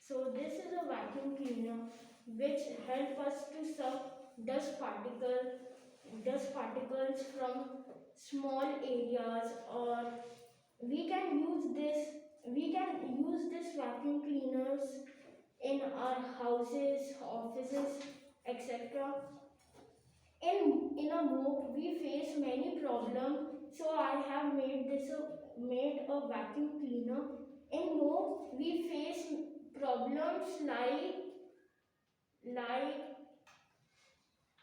So this is a vacuum cleaner which help us to suck dust particles from small areas, or we can use this vacuum cleaners in our houses, offices, etc. In a mob we face many problems, so I have made a vacuum cleaner. In mob we face problems like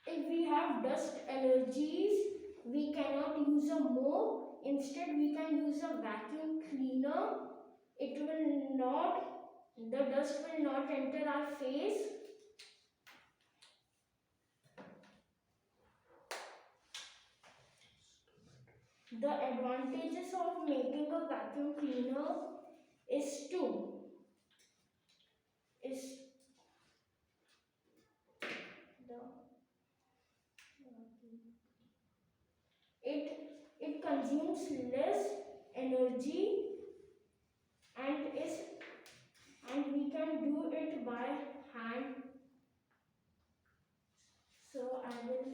if we have dust allergies, we cannot use a mop. Instead we can use a vacuum cleaner. It will not The dust will not enter our face. The advantages of making a vacuum cleaner is to is the it it consumes less energy and is and we can do it by hand. So I will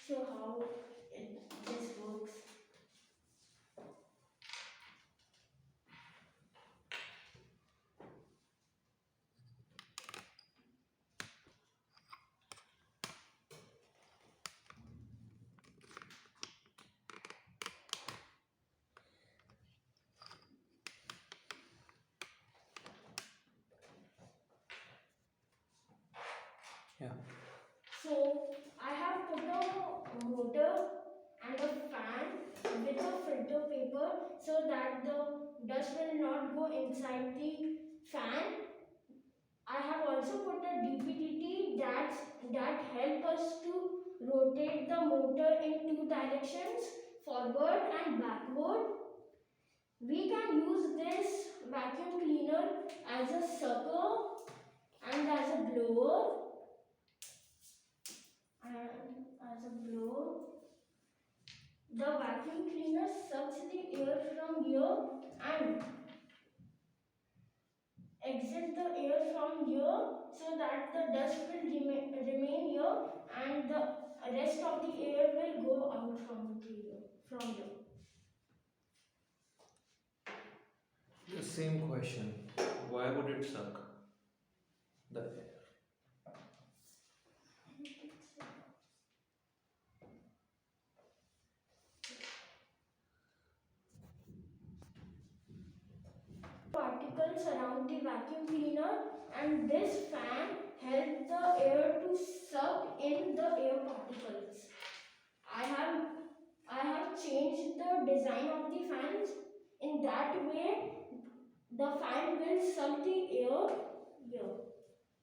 show how this works. Yeah. So I have put a motor and a fan with a filter paper so that the dust will not go inside the fan. I have also put a DPTT that help us to rotate the motor in two directions, forward and backward. We can use this vacuum cleaner as a sucker and as a blower. The vacuum cleaner sucks the air from here and exit the air from here so that the dust will remain here and the rest of the air will go out from here. The same question. Why would it suck the air? Particles surround the vacuum cleaner and this fan helps the air to suck in the air particles. I have changed the design of the fans. In that way, the fan will suck the air here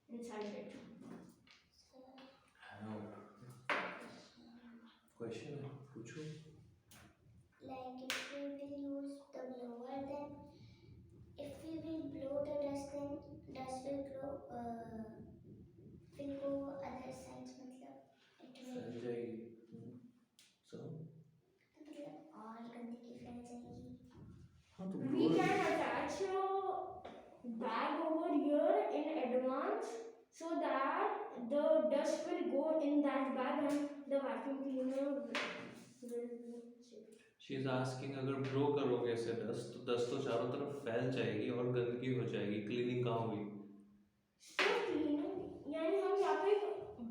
inside it. Question है पूछो. Like if we will use the blower, then if we will blow the dust, then dust will go other sides. मतलब it will फैल जाएगी. So. मतलब और गंदगी फैल जाएगी. हाँ तो We can attach a bag over here in advance so that the dust will go in that bag and the vacuum cleaner will She is asking अगर ब्लो करोगे ऐसे डस्ट तो डस्ट तो चारों तरफ फैल जाएगी और गंदगी हो जाएगी. क्लीनिंग कहाँ हुई? So cleaning यानी हम यहाँ पे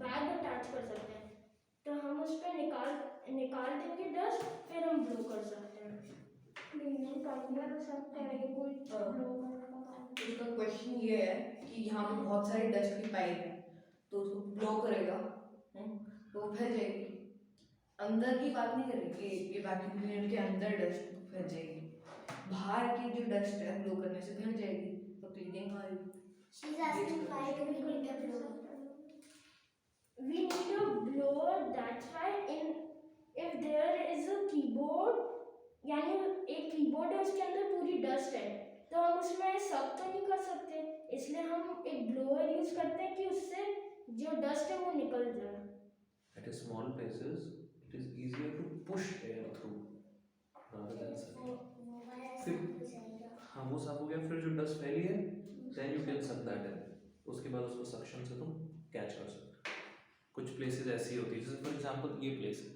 बैग अटैच कर सकते हैं तो हम उस पर निकाल देंगे डस्ट, फिर हम ब्लो कर सकते हैं. क्लीनिंग कर सकते हैं कोई ब्लो करने का काम. उसका क्वेश्चन ये है कि यहाँ पे बहुत सारी डस्ट की पाइप है तो उसको ब्लो करेगा तो वो फैल जाएगी. अंदर की बात नहीं करेगी, ये वैक्यूम क्लीनर के अंदर डस्ट फैल जाएगी. बाहर की जो डस्ट है ब्लो करने से फैल जाएगी तो क्लीनिंग आ रही. She's asking why do we need a blower? We need a blower. That's why if there is a keyboard यानी एक कीबोर्ड है उसके अंदर पूरी डस्ट है तो हम उसमें सब तो नहीं कर सकते, इसलिए हम एक ब्लोअर यूज करते हैं कि उससे जो डस्ट है वो निकल जाए. At a small places, it is easier to push air through rather than suck. वो वाला फिर साफ हो जाएगा. हाँ वो साफ हो गया. फिर जो डस्ट फैली है then you can suck that in. उसके बाद उसको सक्शन से तुम कैच कर सकते हो। कुछ प्लेसेस ऐसी होती है, जैसे फॉर एग्जांपल ये प्लेस है,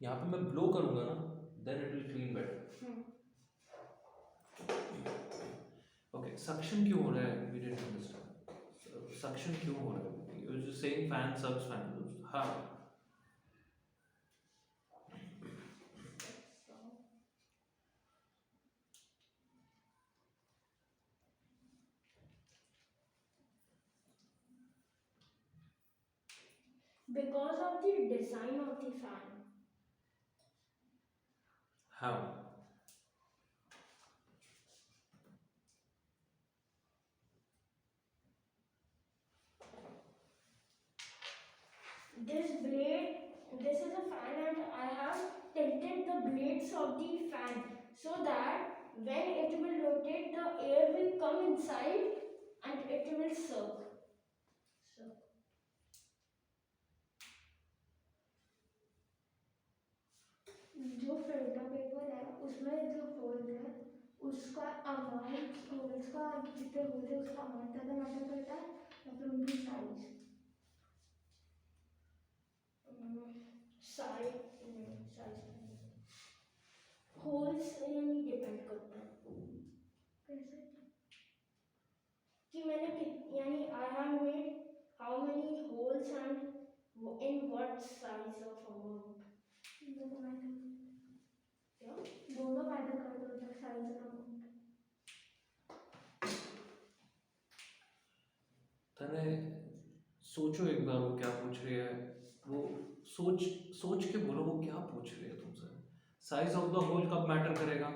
यहाँ पे मैं ब्लो करूंगा ना, then it will clean better. Okay, suction क्यों हो रहा है? वी डिडंट अंडरस्टैंड सक्शन क्यों हो रहा है। You just saying fan sucks fan. हाँ, Because of the design of the fan. how? This is a fan, and I have tilted the blades of the fan so that when it will rotate, the air will come inside and it will circle. जो filter paper है उसमें जो whole है उसका amount, holes का जितने whole है उसका अमाउंट ज़्यादा मैटर करता है या फिर उनकी साइज? साइज होल्स यानी डिपेंड करता है कैसे कि मैंने यानी I have made how many holes and in what size of amount. दोनों मैटर करते होते हैं, साइज और अमाउंट। तने सोचो एक बार वो क्या पूछ रही है, वो सोच सोच के बोलो वो क्या पूछ रही है तुमसे। साइज ऑफ द होल कब मैटर करेगा?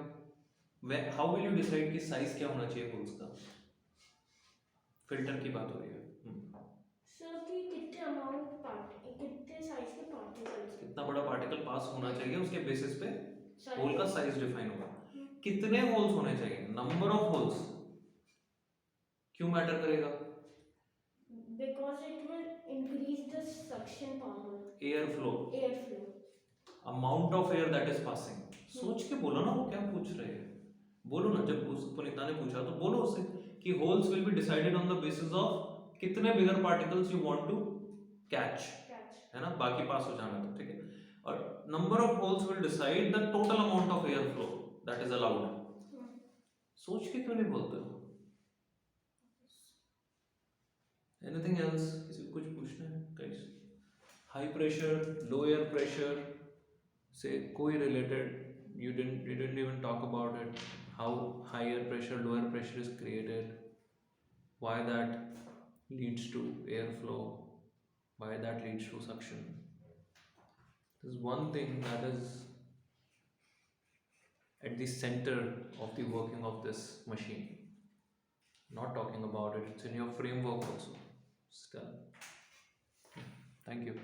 हाउ विल यू डिसाइड कि साइज क्या होना चाहिए होल्स का? फिल्टर की बात हो रही है। सर कि कितने अमाउंट कितने साइज के पार्टिकल्स, कितना बड़ा पार्टिकल पास होना चाहिए, उसके बेसिस पे Sorry. होल का साइज डिफाइन होगा। कितने होल्स होने चाहिए, नंबर ऑफ होल्स क्यों मैटर करेगा? Because it will increase the suction power, air flow, amount of air that is passing. सोच के बोलो ना वो क्या पूछ रहे हैं, बोलो ना। जब उस पुनीता ने पूछा तो बोलो उसे कि holes will be decided on the basis of कितने bigger particles you want to catch, है ना, बाकी पास हो जाना तो ठीक है। और number of holes will decide the total amount of air flow that is allowed. सोच के क्यों नहीं बोलते हो? Anything else? किसी को कुछ पूछना है गाइस? हाई प्रेशर, लो एयर प्रेशर से कोई related, you didn't even talk about it, how higher pressure lower pressure is created, why that leads to airflow, why that leads to suction. There's one thing that is at the center of the working of this machine, not talking about it, it's in your framework also still. Thank you.